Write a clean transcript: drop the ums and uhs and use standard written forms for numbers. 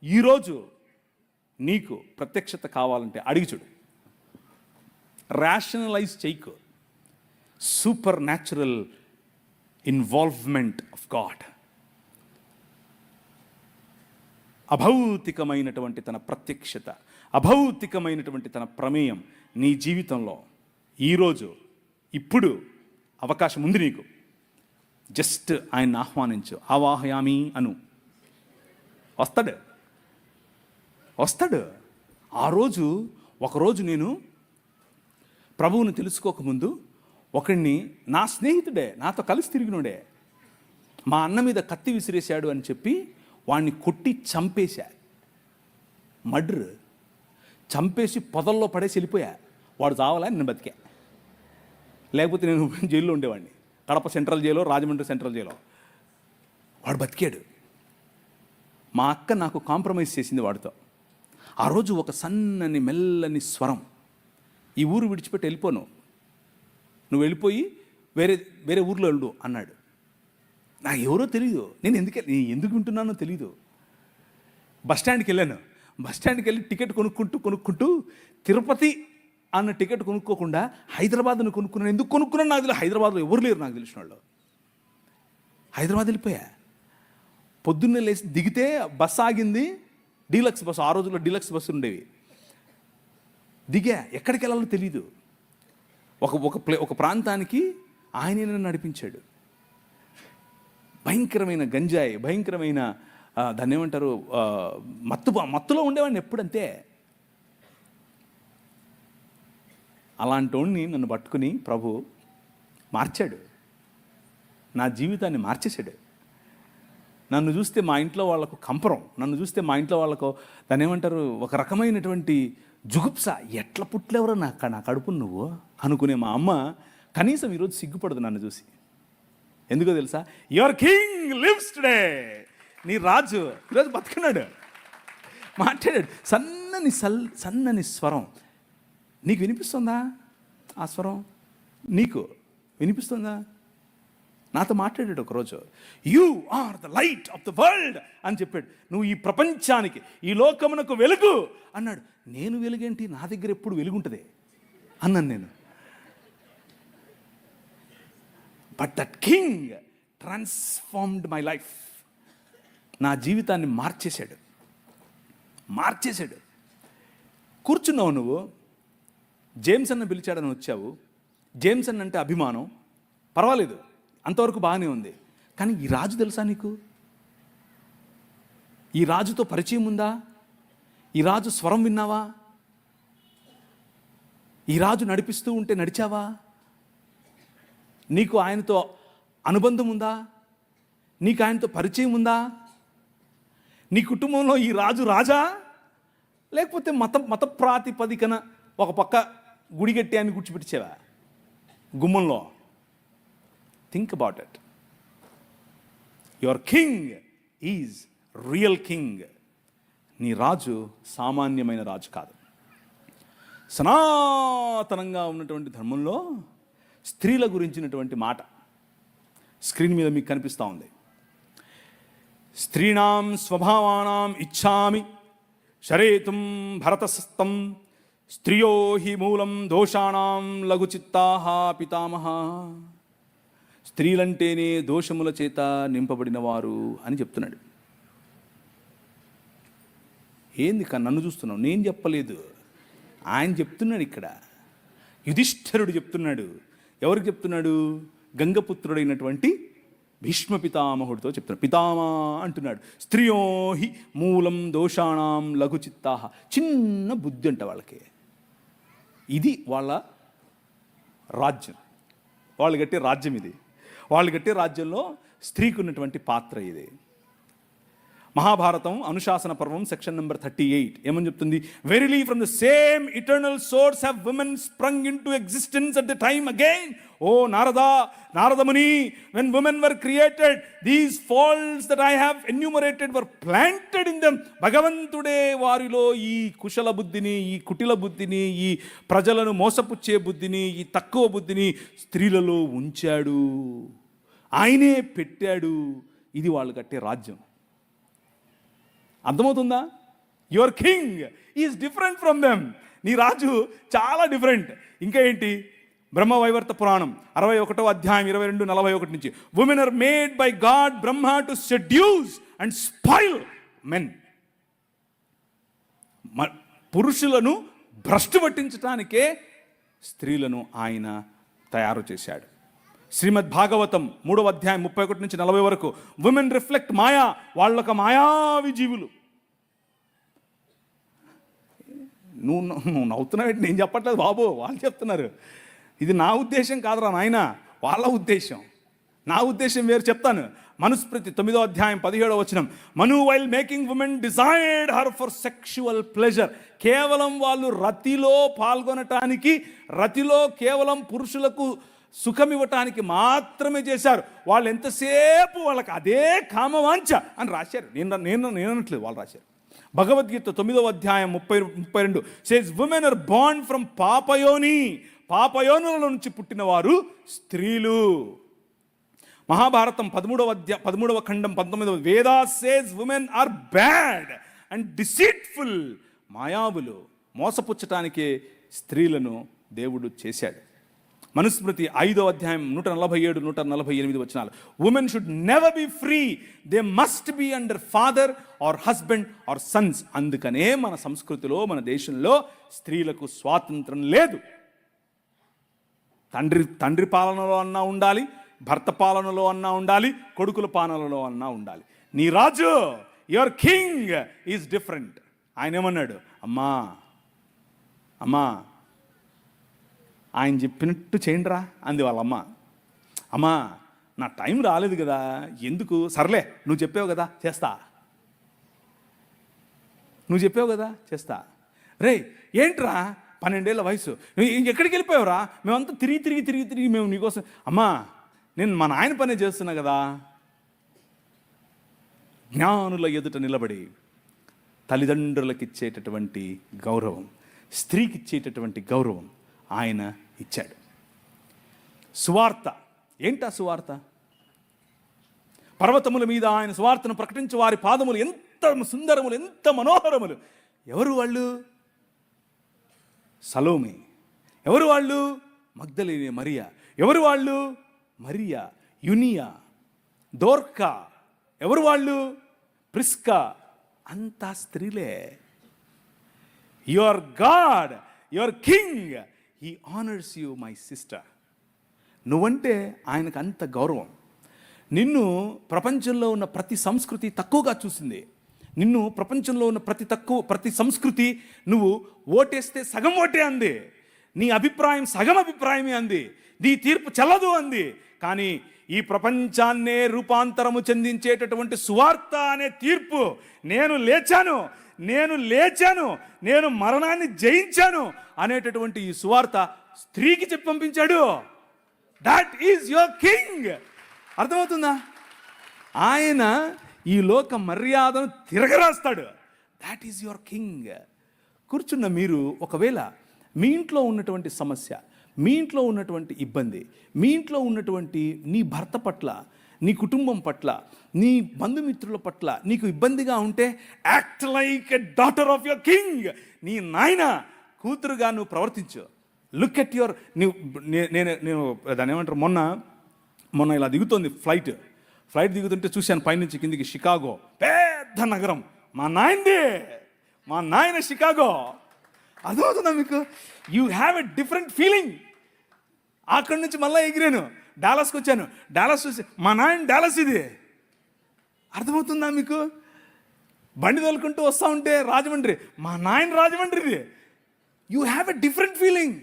ఈరోజు నీకు ప్రత్యక్షత కావాలంటే అడిగి చూడు. రేషనలైజ్ చేయకు. Supernatural involvement of God, అభౌతికమైనటువంటి తన ప్రత్యక్షత, అభౌతికమైనటువంటి తన ప్రమేయం నీ జీవితంలో ఈరోజు ఇప్పుడు అవకాశం ఉంది నీకు. జస్ట్ ఆయన్ని ఆహ్వానించు. ఆవాహయామి అను. వస్తాడు. ఒకరోజు నేను ప్రభువుని తెలుసుకోకముందు ఒకడిని, నా స్నేహితుడే, నాతో కలిసి తిరిగినోడే, మా అన్న మీద కత్తి విసిరేశాడు అని చెప్పి వాడిని కొట్టి చంపేశా. మర్డర్ చంపేసి పొదల్లో పడేసి వెళ్ళిపోయా. వాడు చావాలా, నేను బతికా. లేకపోతే నేను జైల్లో ఉండేవాడిని. Kadapa central Xylo, Rajahmundry central Xylo. వాడు బతికాడు. మా అక్క నాకు కాంప్రమైజ్ చేసింది వాడితో. ఆ రోజు ఒక సన్నని మెల్లని స్వరం, ఈ ఊరు విడిచిపెట్టి వెళ్ళిపోను, నువ్వు వెళ్ళిపోయి వేరే ఊర్లో వెళ్ళు అన్నాడు. నాకు ఎవరో తెలీదు, నేను ఎందుకు వింటున్నానో తెలీదు. బస్టాండ్కి వెళ్ళాను. బస్టాండ్కి వెళ్ళి టికెట్ కొనుక్కుంటూ తిరుపతి అన్న టికెట్ కొనుక్కోకుండా హైదరాబాద్ను కొనుక్కున్నాను. ఎందుకు కొనుక్కున్నాను నాకు తెలియదు. హైదరాబాద్లో ఎవరు లేరు నాకు తెలిసిన వాళ్ళు. హైదరాబాద్ వెళ్ళిపోయా. పొద్దున్నే లేచి దిగితే బస్సు ఆగింది, డీలక్స్ బస్సు. ఆ రోజుల్లో డీలక్స్ బస్సు ఉండేవి. దిగా, ఎక్కడికి వెళ్ళాలో తెలీదు. ఒక ప్రాంతానికి ఆయనే నన్ను నడిపించాడు. భయంకరమైన గంజాయి, భయంకరమైన దాన్ని ఏమంటారు, మత్తులో ఉండేవాడిని ఎప్పుడంతే. అలాంటి వాడిని నన్ను పట్టుకుని ప్రభు మార్చాడు. నా జీవితాన్ని మార్చేశాడు. నన్ను చూస్తే మా ఇంట్లో వాళ్ళకు కంపరం, నన్ను చూస్తే మా ఇంట్లో వాళ్ళకు దాన్ని ఏమంటారు, ఒక రకమైనటువంటి జుగుప్స. ఎట్లా పుట్లేవరో నా కడుపు నువ్వు అనుకునే మా అమ్మ కనీసం ఈరోజు సిగ్గుపడదు నన్ను చూసి. ఎందుకో తెలుసా? Your king lives today. నీ రాజు ఈరోజు బతుకున్నాడు, మాట్లాడాడు. సన్నని స్వరం. నీకు వినిపిస్తుందా? ఆ స్వరం నీకు వినిపిస్తుందా? నాతో మాట్లాడాడు ఒకరోజు. You are the light of the world అని చెప్పాడు. నువ్వు ఈ ప్రపంచానికి, ఈ లోకమునకు వెలుగు అన్నాడు. నేను వెలుగేంటి, నా దగ్గర ఎప్పుడు వెలుగుంటుంది అన్నాను నేను. But that king transformed my life. నా జీవితాన్ని మార్చేశాడు. కూర్చున్నావు నువ్వు, జేమ్స్ అన్న పిలిచాడని వచ్చావు. జేమ్స్ అన్న అంటే అభిమానం, పర్వాలేదు, అంతవరకు బాగానే ఉంది. కానీ ఈ రాజు తెలుసా నీకు? ఈ రాజుతో పరిచయం ఉందా? ఈ రాజు స్వరం విన్నావా? ఈ రాజు నడిపిస్తూ ఉంటే నడిచావా? నీకు ఆయనతో అనుబంధం ఉందా? నీకు ఆయనతో పరిచయం ఉందా? నీ కుటుంబంలో ఈ రాజు రాజా, లేకపోతే మత ప్రాతిపదికన ఒక పక్క గుడి కట్టి అని కూర్చోబెట్టించావా గుమ్మంలో? Think about it. Your king is real king. నీ రాజు సామాన్యమైన రాజు కాదు. సనాతనంగా ఉన్నటువంటి ధర్మంలో స్త్రీల గురించినటువంటి మాట స్క్రీన్ మీద మీకు కనిపిస్తూ ఉంది. స్త్రీణాం స్వభావానాం ఇచ్ఛామి శరేతుం భరతస్థం స్త్రియో హి మూలం దోషాణం లఘుచిత్తాః పితామహ. స్త్రీలంటేనే దోషముల చేత నింపబడిన వారు అని చెప్తున్నాడు. ఏంది నన్ను చూస్తున్నావు? నేను చెప్పలేదు, ఆయన చెప్తున్నాడు. ఇక్కడ యుధిష్ఠిరుడు చెప్తున్నాడు. ఎవరికి చెప్తున్నాడు? గంగపుత్రుడైనటువంటి భీష్మ పితామహుడితో చెప్తున్నాడు. పితామా అంటున్నాడు. స్త్రియో హి మూలం దోషాణం లఘుచిత్తాః. చిన్న బుద్ధి అంట వాళ్ళకి. ఇది వాళ్ళ రాజ్యం, వాళ్ళు కట్టే రాజ్యం ఇది. వాళ్ళు కట్టే రాజ్యంలో స్త్రీకి ఉన్నటువంటి పాత్ర ఇది. మహాభారతం అనుశాసన పర్వం సెక్షన్ నెంబర్ 38 ఏమని చెప్తుంది? Verily from the same eternal source have women sprung into existence at the time again. ఓ నారదముని, when women were created, these faults that I have enumerated were planted in them. భగవంతుడే వారిలో ఈ కుశల బుద్ధిని, ఈ కుటిల బుద్ధిని, ఈ ప్రజలను మోసపుచ్చే బుద్ధిని, ఈ తక్కువ బుద్ధిని స్త్రీలలో ఉంచాడు, ఆయనే పెట్టాడు. ఇది వాళ్ళు కట్టే రాజ్యం. అర్థమవుతుందా? Your king is different from them. నీ రాజు చాలా డిఫరెంట్. ఇంకా ఏంటి? బ్రహ్మవైవర్త పురాణం 61వ అధ్యాయం 22-41 నుంచి, women are made by God Brahma to seduce and spoil men. పురుషులను భ్రష్టు పట్టించడానికే స్త్రీలను ఆయన తయారు చేశాడు. శ్రీమద్ భాగవతం 3వ అధ్యాయం 31 నుంచి 40 వరకు, ఉమెన్ రిఫ్లెక్ట్ మాయా, వాళ్ళొక మాయావి జీవులు. నువ్వు నవ్వుతున్నావు, నేను చెప్పట్లేదు బాబు, వాళ్ళు చెప్తున్నారు. ఇది నా ఉద్దేశం కాదురా నాయన, వాళ్ళ ఉద్దేశం. నా ఉద్దేశం వేరు, చెప్తాను. మనుస్మృతి 9వ అధ్యాయం 17వ వచనం, Manu while making women desired her for sexual pleasure. కేవలం వాళ్ళు రతిలో పాల్గొనటానికి, రతిలో కేవలం పురుషులకు సుఖం ఇవ్వటానికి మాత్రమే చేశారు. వాళ్ళు ఎంతసేపు వాళ్ళకి అదే కామవాంఛ అని రాశారు. నేను అనట్లేదు, వాళ్ళు రాశారు. భగవద్గీత 9వ అధ్యాయం 30-32 says women are born from పాపయోని. పాపయోనుల నుంచి పుట్టిన వారు స్త్రీలు. మహాభారతం 13వ ఖండం 19వ, Veda says women are bad and deceitful. మాయావులు, మోసపుచ్చటానికే స్త్రీలను దేవుడు చేశాడు. మనుస్మృతి 5వ అధ్యాయం 147-148 వచనాలు, women should never be free, they must be under father or husband or sons. అందుకనే మన సంస్కృతిలో, మన దేశంలో స్త్రీలకు స్వాతంత్రం లేదు. తండ్రి పాలనలో అన్నా ఉండాలి, భర్త పాలనలో అన్నా ఉండాలి, కొడుకుల పాలనలో అన్నా ఉండాలి. నీ రాజు, యువర్ కింగ్ ఈజ్ డిఫరెంట్. ఆయన ఏమన్నాడు? అమ్మా అమ్మా ఆయన చెప్పినట్టు చేయండిరా అంది వాళ్ళమ్మ. అమ్మా నా టైం రాలేదు కదా, ఎందుకు, సర్లే నువ్వు చెప్పావు కదా చేస్తా, నువ్వు చెప్పావు కదా చేస్తా. రే ఏంట్రా 12 ఏళ్ల వయసు, ఎక్కడికి వెళ్ళిపోయావురా? మేమంతా తిరిగి మేము నీకోసం. అమ్మా నేను మా నాయన పనే చేస్తున్నా కదా. జ్ఞానుల ఎదుట నిలబడి తల్లిదండ్రులకు ఇచ్చేటటువంటి గౌరవం, స్త్రీకి ఇచ్చేటటువంటి గౌరవం ఆయన ఇచ్చాడు. సువార్త ఏంటా? సువార్త పర్వతముల మీద ఆయన సువార్తను ప్రకటించే వారి పాదములు ఎంత సుందరములు, ఎంత మనోహరములు. ఎవరు వాళ్ళు? సలోమి. ఎవరు వాళ్ళు? మగ్దలేనే మరియా. ఎవరు వాళ్ళు? మరియా, యునియా, దోర్కా. ఎవరు వాళ్ళు? ప్రిస్కా. అంతా స్త్రీలే. Your God, your king, he honours you my sister. నువ్వంటే ఆయనకు అంత గౌరవం. నిన్ను ప్రపంచంలో ఉన్న ప్రతి సంస్కృతి తక్కువగా చూసింది. నిన్ను ప్రపంచంలో ఉన్న ప్రతి సంస్కృతి నువ్వు ఓటేస్తే సగం ఓటే అంది, నీ అభిప్రాయం సగం అభిప్రాయమే అంది, నీ తీర్పు చెల్లదు అంది. కానీ ఈ ప్రపంచాన్నే రూపాంతరము చెందించేటటువంటి సువార్త అనే తీర్పు, నేను లేచాను, నేను మరణాన్ని జయించాను అనేటటువంటి ఈ సువార్త స్త్రీకి చెప్పి పంపించాడు. That is your king. అర్థమవుతుందా? ఆయన ఈ లోక మర్యాదను తిరగరాస్తాడు. That is your king. కూర్చున్న మీరు ఒకవేళ మీ ఇంట్లో ఉన్నటువంటి సమస్య, మీ ఇంట్లో ఉన్నటువంటి ఇబ్బంది, మీ ఇంట్లో ఉన్నటువంటి నీ భర్త పట్ల, నీ కుటుంబం పట్ల, నీ బంధుమిత్రుల పట్ల నీకు ఇబ్బందిగా ఉంటే, act like a daughter of your king. నీ నాయన కూతురుగా నువ్వు ప్రవర్తించు. లుక్ ఎట్ యువర్, నేను దాన్ని ఏమంటారు, మొన్న ఇలా దిగుతోంది ఫ్లైట్ దిగుతుంటే చూశాను పైనుంచి కిందికి, షికాగో పెద్ద నగరం, మా నాయన షికాగో. అర్థమవుతుందా మీకు? You have a different feeling. అక్కడి నుంచి మళ్ళీ ఎగిరాను, డాలస్కి వచ్చాను, డాలస్ చూసి మా నాయన డాలస్ ఇది. అర్థమవుతుందా మీకు? బండి తోలుకుంటూ వస్తూ ఉంటే రాజమండ్రి, మా నాయన రాజమండ్రిది. You have a different feeling.